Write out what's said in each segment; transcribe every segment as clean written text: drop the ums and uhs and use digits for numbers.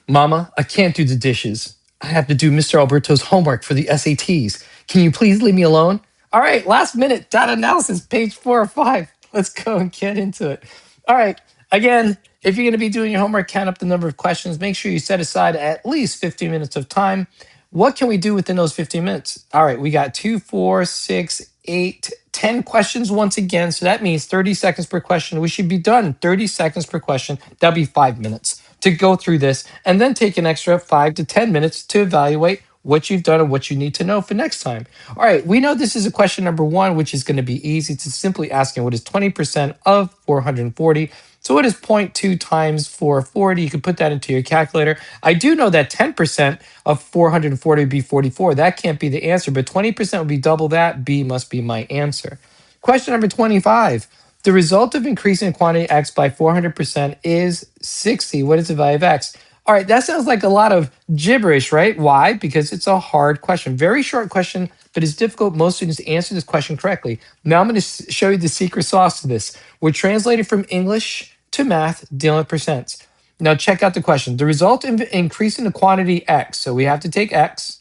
Mama, I can't do the dishes. I have to do Mr. Alberto's homework for the SATs. Can you please leave me alone? All right, last minute data analysis, page 4 or 5. Let's go and get into it. All right, again, if you're going to be doing your homework, count up the number of questions. Make sure you set aside at least 15 minutes of time. What can we do within those 15 minutes? All right, we got 2, 4, 6, 8, 10 questions once again. So that means 30 seconds per question. We should be done 30 seconds per question. That'll be 5 minutes to go through this, and then take an extra 5 to 10 minutes to evaluate what you've done and what you need to know for next time. All right, we know this is a question number 1, which is going to be easy. It's simply asking what is 20% of 440. So what is zero point 0.2 times 440? You can put that into your calculator. I do know that 10% of 440 would be 44. That can't be the answer, but 20% would be double that. B must be my answer. Question number 25. The result of increasing quantity x by 400% is 60. What is the value of x? All right, that sounds like a lot of gibberish, right? Why? Because it's a hard question. Very short question, but it's difficult most students to answer this question correctly. Now I'm going to show you the secret sauce to this. We're translating from English to math, dealing with percents. Now check out the question. The result of increasing the quantity x. So we have to take x.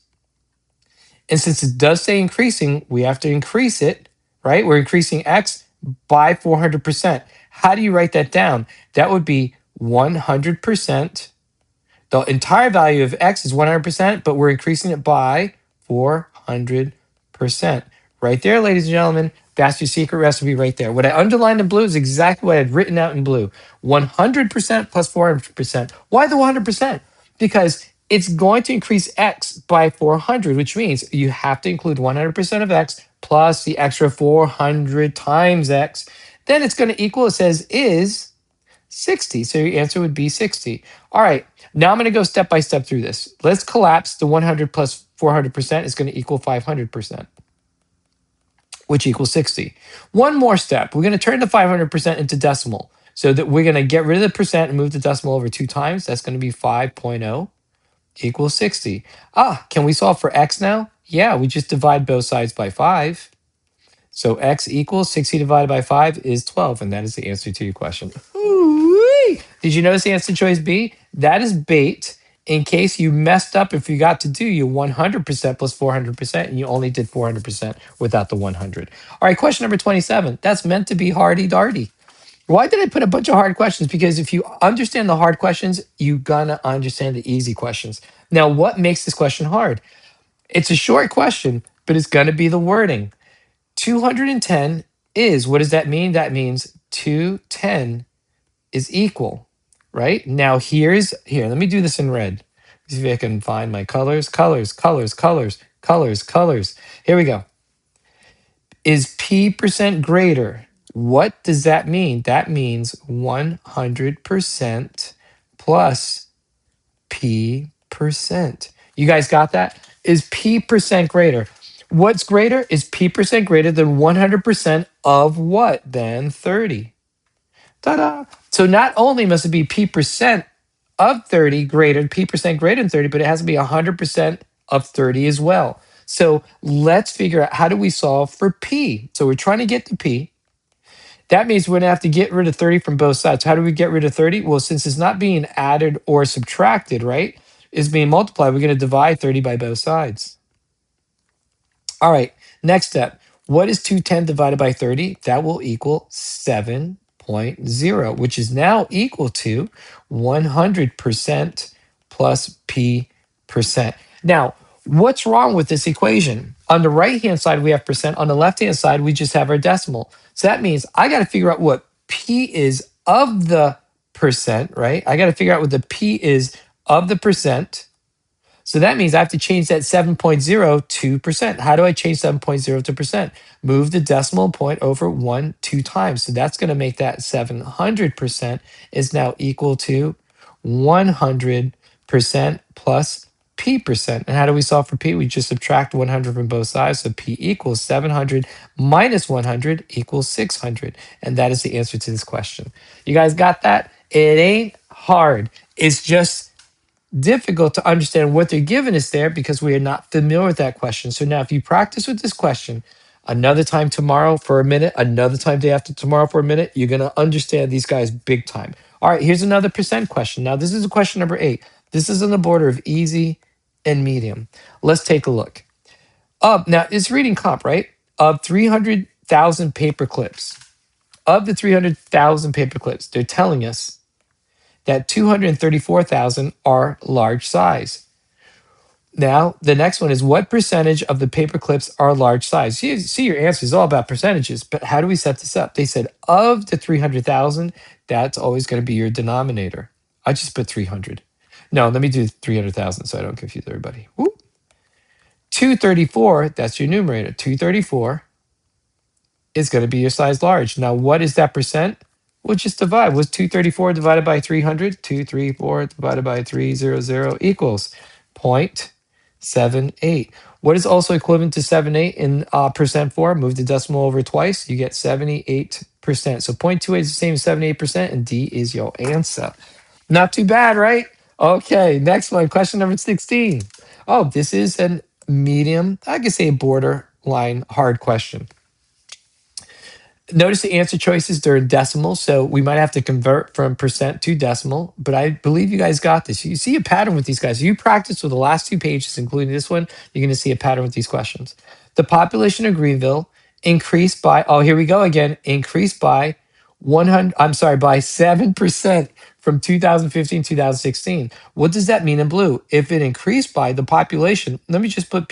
And since it does say increasing, we have to increase it, right? We're increasing x by 400%. How do you write that down? That would be 100%. The entire value of x is 100%, but we're increasing it by 400%. Right there, ladies and gentlemen, that's your secret recipe right there. What I underlined in blue is exactly what I'd written out in blue. 100% plus 400%. Why the 100%? Because it's going to increase x by 400, which means you have to include 100% of x plus the extra 400 times x. Then it's going to equal, it says, is 60. So your answer would be 60. All right, now I'm going to go step by step through this. Let's collapse the 100 plus 400% is going to equal 500%, which equals 60. One more step. We're going to turn the 500% into decimal. So that we're going to get rid of the percent and move the decimal over 2 times. That's going to be 5.0 equals 60. Can we solve for x now? Yeah, we just divide both sides by 5. So x equals 60 divided by 5 is 12, and that is the answer to your question. Ooh-wee. Did you notice the answer choice B? That is bait in case you messed up and forgot to do your 100% plus 400%, and you only did 400% without the 100. All right, question number 27. That's meant to be hardy-darty. Why did I put a bunch of hard questions? Because if you understand the hard questions, you're gonna understand the easy questions. Now, what makes this question hard? It's a short question, but it's gonna be the wording. 210 is, what does that mean? That means 210 is equal, right? Now here, let me do this in red. See if I can find my colors. Colors. Here we go. Is P% greater? What does that mean? That means 100% plus P%. You guys got that? Is P% greater? What's greater? Is P% greater than 100% of what? Then 30. Ta-da! So not only must it be P% of 30 greater, P% greater than 30, but it has to be 100% of 30 as well. So let's figure out, how do we solve for P? So we're trying to get to P. That means we're going to have to get rid of 30 from both sides. How do we get rid of 30? Well, since it's not being added or subtracted, right? It's being multiplied. We're going to divide 30 by both sides. All right, next step. What is 210 divided by 30? That will equal 7.0, which is now equal to 100% plus P%. Now, what's wrong with this equation? On the right-hand side, we have percent. On the left-hand side, we just have our decimal. So that means I got to figure out what P is of the percent, right? I got to figure out what the P is of the percent. So that means I have to change that 7.0 to percent. How do I change 7.0 to percent? Move the decimal point over 2 times. So that's going to make that 700% is now equal to 100% plus P%. And how do we solve for P? We just subtract 100 from both sides. So P equals 700 minus 100 equals 600. And that is the answer to this question. You guys got that? It ain't hard. It's just difficult to understand what they're giving us there because we are not familiar with that question. So now if you practice with this question, another time tomorrow for a minute, another time day after tomorrow for a minute, you're going to understand these guys big time. All right, here's another percent question. Now this is a question number 8. This is on the border of easy and medium. Let's take a look. Now, it's reading comp, right? Of 300,000 paper clips. Of the 300,000 paper clips, they're telling us that 234,000 are large size. Now, the next one is what percentage of the paper clips are large size? You see, your answer is all about percentages, but how do we set this up? They said of the 300,000, that's always going to be your denominator. I just put 300. No, let me do 300,000 so I don't confuse everybody. Whoop. 234, that's your numerator. 234 is going to be your size large. Now, what is that percent? We'll just divide. What's 234 divided by 300? 234 divided by 300 equals 0.78. What is also equivalent to 78 in percent form? Move the decimal over twice, you get 78%. So 0.28 is the same as 78%, and D is your answer. Not too bad, right? Okay, next one, question number 16. Oh, this is a medium, I could say borderline hard question. Notice the answer choices, they're in decimals, so we might have to convert from percent to decimal, but I believe you guys got this. You see a pattern with these guys. You practice with the last two pages, including this one, you're going to see a pattern with these questions. The population of Greenville increased by, oh, here we go again, increased by 7% from 2015 to 2016. What does that mean in blue? If it increased by the population, let me just put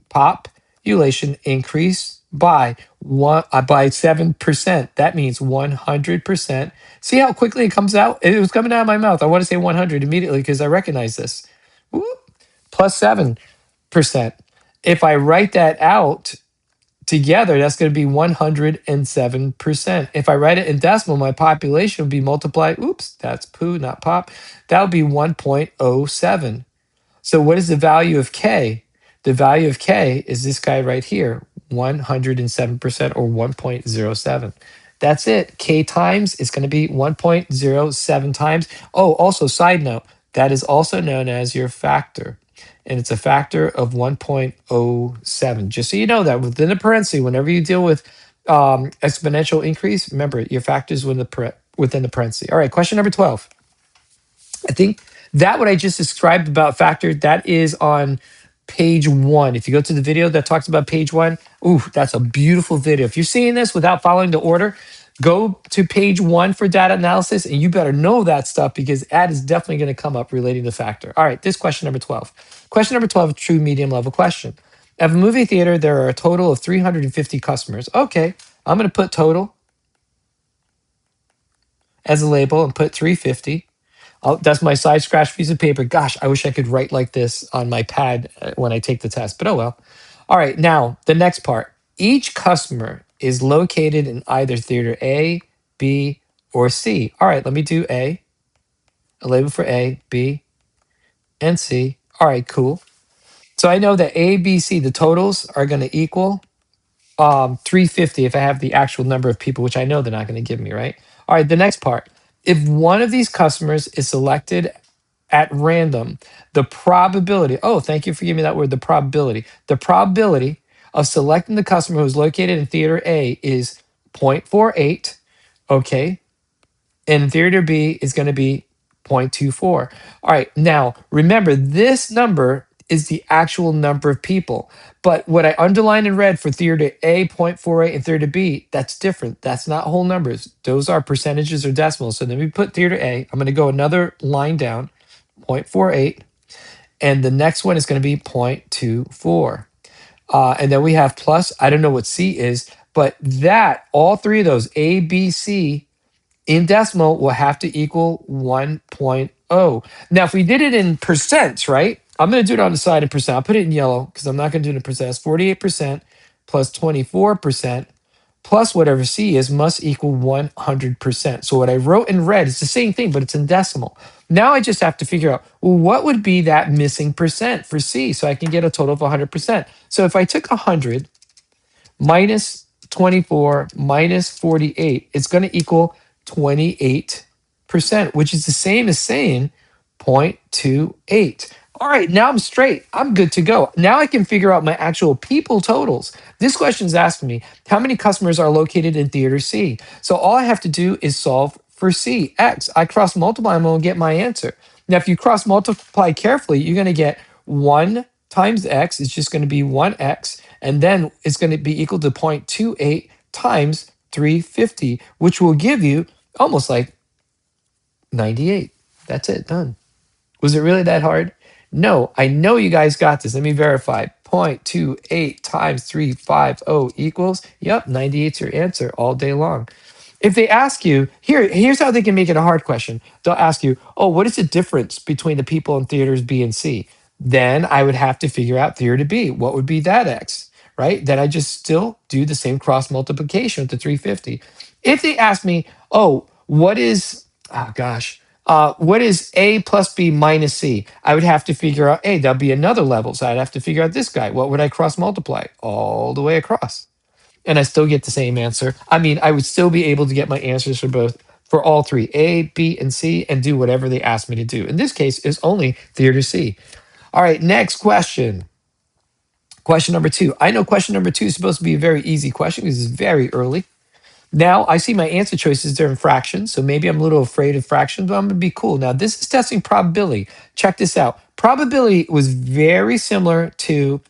population increased by 7%. That means 100%. See how quickly it comes out? It was coming out of my mouth. I want to say 100 immediately because I recognize this. Whoop, plus 7%. If I write that out together, that's going to be 107%. If I write it in decimal, my population would be multiplied. Oops, that's poo, not pop. That would be 1.07. So what is the value of K? The value of K is this guy right here, 107% or 1.07. That's it. K times is going to be 1.07 times. Oh, also side note, that is also known as your factor. And it's a factor of 1.07. Just so you know that within the parenthesis, whenever you deal with exponential increase, remember your factors within the parenthesis. All right, question number 12. I think that what I just described about factor, that is on page 1. If you go to the video that talks about page 1, ooh, that's a beautiful video. If you're seeing this without following the order, go to page 1 for data analysis, and you better know that stuff because that is definitely going to come up relating to factor. All right, this question number 12. Question number 12, true medium level question. At a movie theater, there are a total of 350 customers. Okay, I'm going to put total as a label and put 350. Oh, that's my side scratch piece of paper. Gosh, I wish I could write like this on my pad when I take the test, but oh well. All right, now the next part. Each customer is located in either theater A, B, or C. All right, let me do A, a label for A, B, and C. All right, cool. So I know that A, B, C, the totals are going to equal 350 if I have the actual number of people, which I know they're not going to give me, right? All right, the next part. If one of these customers is selected at random, the probability, oh, thank you for giving me that word, the probability of selecting the customer who's located in theater A is 0.48, okay? And theater B is going to be 0.24. All right, now remember, this number is the actual number of people. But what I underlined in red for theater A, 0.48, and theater B, that's different. That's not whole numbers. Those are percentages or decimals. So let me put theater A. I'm going to go another line down, 0.48. And the next one is going to be 0.24. And then we have plus, I don't know what C is, but that, all three of those, A, B, C, in decimal will have to equal 1.0. Now, if we did it in percents, right? I'm going to do it on the side in percent. I'll put it in yellow because I'm not going to do it in percent. 48% plus 24% plus whatever C is must equal 100%. So what I wrote in red is the same thing, but it's in decimal. Now I just have to figure out, well, what would be that missing percent for C so I can get a total of 100%. So if I took 100 minus 24 minus 48, it's going to equal 28%, which is the same as saying 0.28. All right, now I'm straight. I'm good to go. Now I can figure out my actual people totals. This question is asking me how many customers are located in theater C. So all I have to do is solve For C, X. I cross multiply, I'm going to get my answer. Now, if you cross multiply carefully, you're going to get 1 times X is just going to be 1X, and then it's going to be equal to 0.28 times 350, which will give you almost like 98. That's it, done. Was it really that hard? No, I know you guys got this. Let me verify. 0.28 times 350 equals, yep, 98 is your answer all day long. If they ask you, here's how they can make it a hard question. They'll ask you, oh, what is the difference between the people in theaters B and C? Then I would have to figure out theater B. What would be that X, right? Then I just still do the same cross multiplication with the 350. If they ask me, oh, oh gosh, what is A plus B minus C? I would have to figure out, A, that'll be another level. So I'd have to figure out this guy. What would I cross multiply? All the way across. And I still get the same answer. I mean, I would still be able to get my answers for all three, A, B, and C, and do whatever they ask me to do. In this case, is only theater C. All right, next question. Question number 2. I know question number 2 is supposed to be a very easy question because it's very early. Now I see my answer choices, they're in fractions. So maybe I'm a little afraid of fractions, but I'm gonna be cool. Now, this is testing probability. Check this out. Probability was very similar to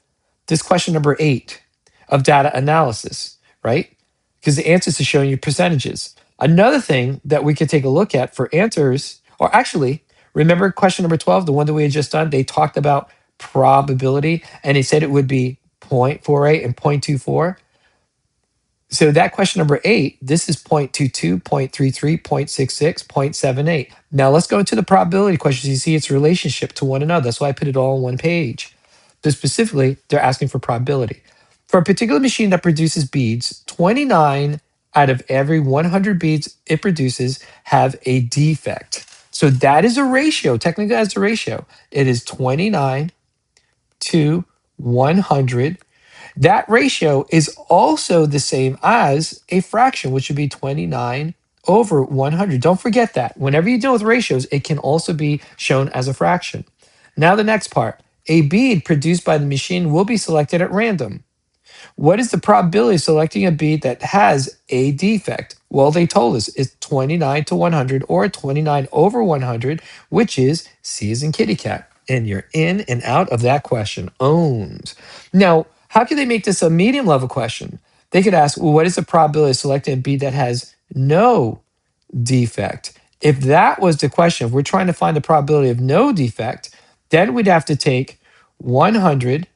this question number 8 of data analysis, right? Because the answers are showing you percentages. Another thing that we could take a look at for answers, or actually, remember question number 12, the one that we had just done? They talked about probability and they said it would be 0.48 and 0.24. So that question number 8, this is 0.22, 0.33, 0.66, 0.78. Now let's go into the probability questions. You see its relationship to one another. That's why I put it all on one page. So specifically, they're asking for probability. For a particular machine that produces beads, 29 out of every 100 beads it produces have a defect. So that is a ratio. Technically, that's a ratio. It is 29 to 100. That ratio is also the same as a fraction, which would be 29 over 100. Don't forget that. Whenever you deal with ratios, it can also be shown as a fraction. Now, the next part. A bead produced by the machine will be selected at random. What is the probability of selecting a bead that has a defect? Well, they told us it's 29 to 100 or 29 over 100, which is C as in kitty cat. And you're in and out of that question. Owned. Now, how can they make this a medium level question? They could ask, well, what is the probability of selecting a bead that has no defect? If that was the question, if we're trying to find the probability of no defect, then we'd have to take 100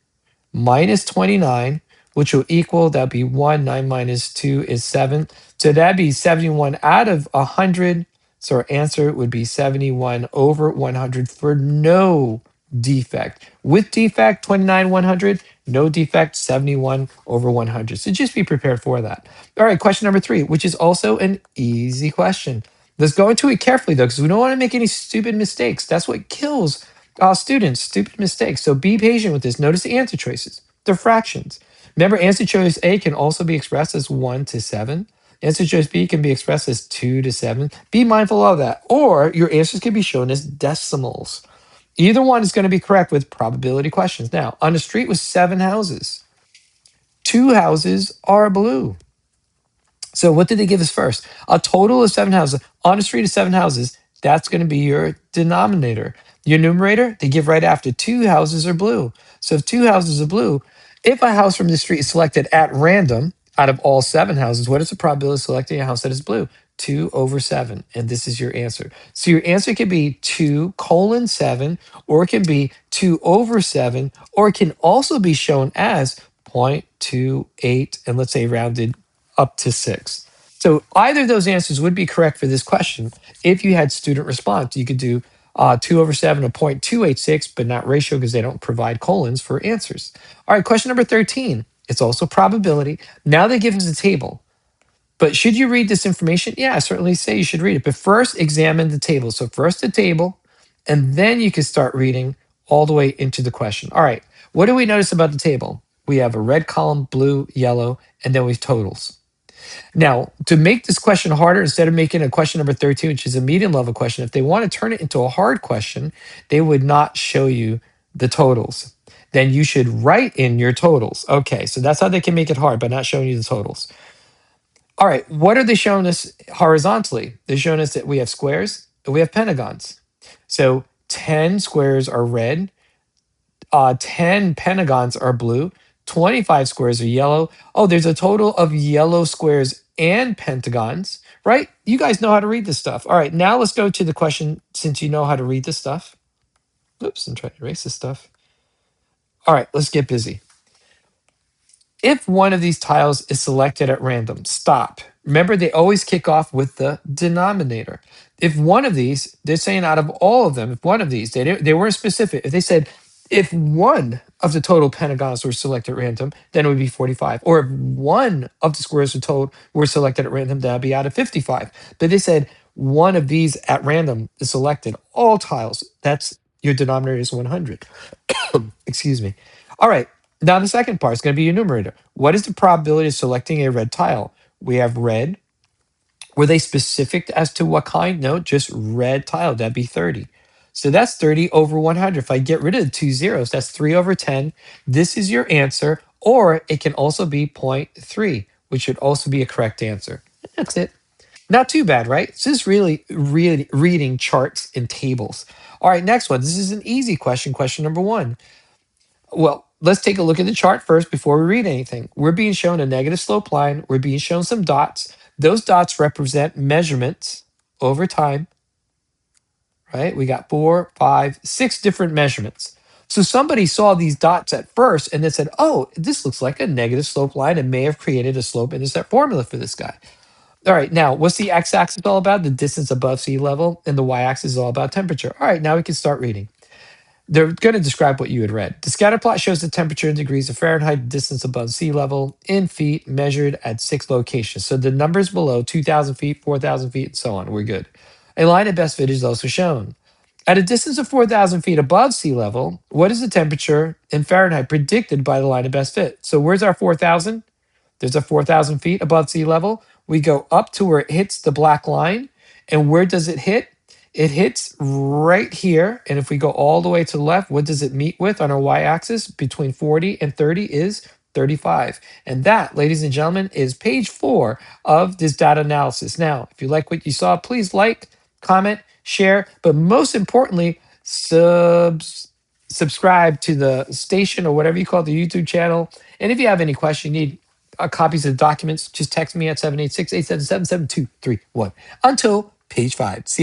minus 29, which will equal, that'd be 1, 9 minus 2 is 7. So that'd be 71 out of 100. So our answer would be 71 over 100 for no defect. With defect, 29, 100. No defect, 71 over 100. So just be prepared for that. All right, question number 3, which is also an easy question. Let's go into it carefully, though, because we don't want to make any stupid mistakes. That's what kills students, stupid mistakes. So be patient with this. Notice the answer choices. They're fractions. Remember, answer choice A can also be expressed as 1 to 7. Answer choice B can be expressed as 2 to 7. Be mindful of that. Or your answers can be shown as decimals. Either one is going to be correct with probability questions. Now, on a street with 7 houses, 2 houses are blue. So what did they give us first? A total of 7 houses. On a street of 7 houses, that's going to be your denominator. Your numerator, they give right after 2 houses are blue. So if 2 houses are blue, if a house from the street is selected at random out of all 7 houses, what is the probability of selecting a house that is blue? 2 over 7. And this is your answer. So your answer can be 2 colon 7, or it can be 2 over 7, or it can also be shown as 0.28, and let's say rounded up to 6. So either of those answers would be correct for this question if you had student response. You could do 2 over 7 or 0.286, but not ratio because they don't provide colons for answers. All right, question number 13. It's also probability. Now they give us a table. But should you read this information? Yeah, I certainly say you should read it. But first, examine the table. So first the table, and then you can start reading all the way into the question. All right, what do we notice about the table? We have a red column, blue, yellow, and then we have totals. Now, to make this question harder, instead of making a question number 13, which is a medium level question, if they want to turn it into a hard question, they would not show you the totals. Then you should write in your totals. Okay, so that's how they can make it hard by not showing you the totals. All right, what are they showing us horizontally? They're showing us that we have squares and we have pentagons. So 10 squares are red, 10 pentagons are blue, 25 squares are yellow. Oh, there's a total of yellow squares and pentagons, right? You guys know how to read this stuff. All right, now let's go to the question since you know how to read this stuff. Oops, I'm trying to erase this stuff. All right, let's get busy. If one of these tiles is selected at random, stop. Remember, they always kick off with the denominator. If one of these, they're saying out of all of them, if one of these, they weren't specific. If they said, if one of the total pentagons were selected at random, then it would be 45. Or if one of the squares were selected at random, that would be out of 55. But they said one of these at random is selected, all tiles. That's your denominator is 100. Excuse me. All right. Now the second part is going to be your numerator. What is the probability of selecting a red tile? We have red. Were they specific as to what kind? No, just red tile. That'd be 30. So that's 30 over 100. If I get rid of the two zeros, that's 3 over 10. This is your answer. Or it can also be 0.3, which should also be a correct answer. That's it. Not too bad, right? It's just really reading charts and tables. All right, next one. This is an easy question. Question number 1. Well, let's take a look at the chart first before we read anything. We're being shown a negative slope line. We're being shown some dots. Those dots represent measurements over time, right? We got 4, 5, 6 different measurements. So somebody saw these dots at first and then said, oh, this looks like a negative slope line and may have created a slope intercept formula for this guy. All right, now what's the x-axis all about? The distance above sea level, and the y-axis is all about temperature. All right, now we can start reading. They're going to describe what you had read. The scatter plot shows the temperature in degrees of Fahrenheit, distance above sea level, in feet, measured at 6 locations. So the numbers below 2,000 feet, 4,000 feet, and so on. We're good. A line of best fit is also shown. At a distance of 4,000 feet above sea level, what is the temperature in Fahrenheit predicted by the line of best fit? So where's our 4,000? There's a 4,000 feet above sea level. We go up to where it hits the black line. And where does it hit? It hits right here. And if we go all the way to the left, what does it meet with on our y-axis? Between 40 and 30 is 35. And that, ladies and gentlemen, is page 4 of this data analysis. Now, if you like what you saw, please like, comment, share, but most importantly, subscribe to the station or whatever you call the YouTube channel. And if you have any question, you need copies of the documents, just text me at 786-877-7231. Until page 5. See you later.